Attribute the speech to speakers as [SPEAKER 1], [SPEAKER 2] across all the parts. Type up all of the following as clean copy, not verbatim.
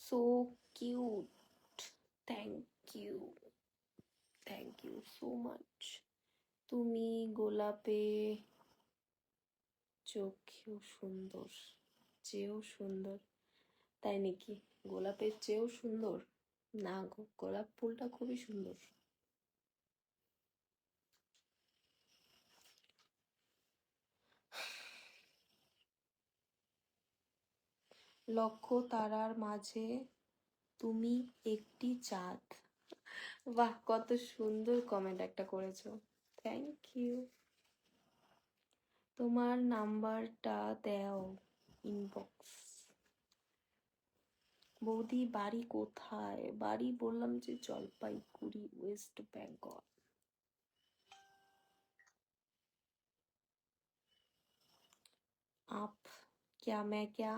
[SPEAKER 1] So cute. Thank you, thank you so much. তুমি গোলাপে চোখেও সুন্দর, চেয়েও সুন্দর। তাই নাকি? গোলাপের চেয়েও সুন্দর? না গো, গোলাপ ফুলটা খুবই সুন্দর। লক্ষ তারার মাঝে তুমি একটি চাঁদ। বাহ, কত সুন্দর কমেন্ট একটা করেছো, থ্যাংক ইউ। তোমার নাম্বারটা দাও ইনবক্স। বৌদি বাড়ি কোথায়? বাড়ি বললাম যে জলপাইগুড়ি, ওয়েস্ট বেঙ্গল। आप क्या मैं क्या?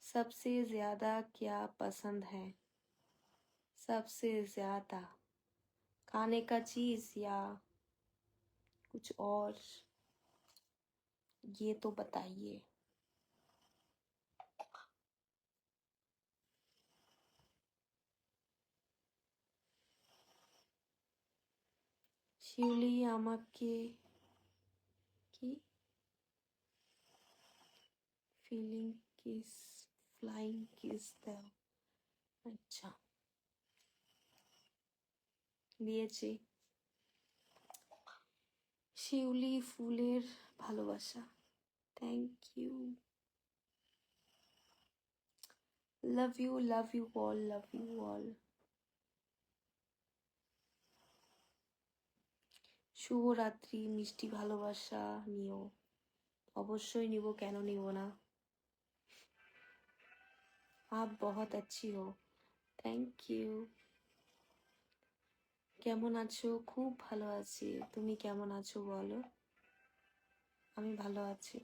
[SPEAKER 1] सबसे ज्यादा क्या पसंद है? सबसे ज्यादा खाने का चीज या कुछ और, ये तो बताइए। শিউলি আমাকে কি ফিলিং কিস, ফ্লাইং কিস দাও। আচ্ছা, দিয়েছি। শিউলি ফুলের ভালোবাসা, thank you. Love you, love you all, love you all. শুভরাত্রি, মিষ্টি ভালোবাসা নিও। অবশ্যই নিব, কেন নিব না। आप बहुत अच्छी हो, থ্যাংক ইউ। কেমন আছো? খুব ভালো আছি, তুমি কেমন আছো বলো? আমি ভালো আছি।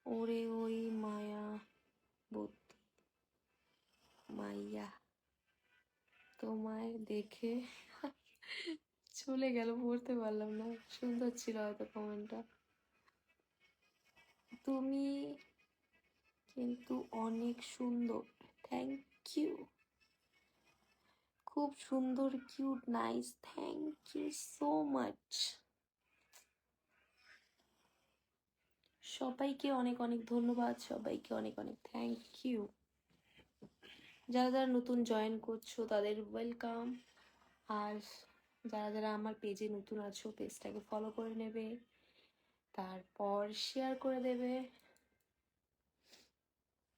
[SPEAKER 1] ওরে ওই মায়াবতী মাইয়া তোমায় দেখে চলে গেল, পড়তে পারলাম না। সুন্দর ছিল হয়তো কমেন্টটা। তুমি কিন্তু অনেক সুন্দর, থ্যাংক ইউ। খুব সুন্দর, cute, nice, thank you so much. সবাইকে অনেক অনেক ধন্যবাদ, সবাইকে অনেক অনেক থ্যাংক ইউ। যারা যারা নতুন জয়েন করছো তাদের ওয়েলকাম। আর যারা যারা আমার পেজে নতুন আছো, পেজটাকে ফলো করে নেবে, তারপর শেয়ার করে দেবে।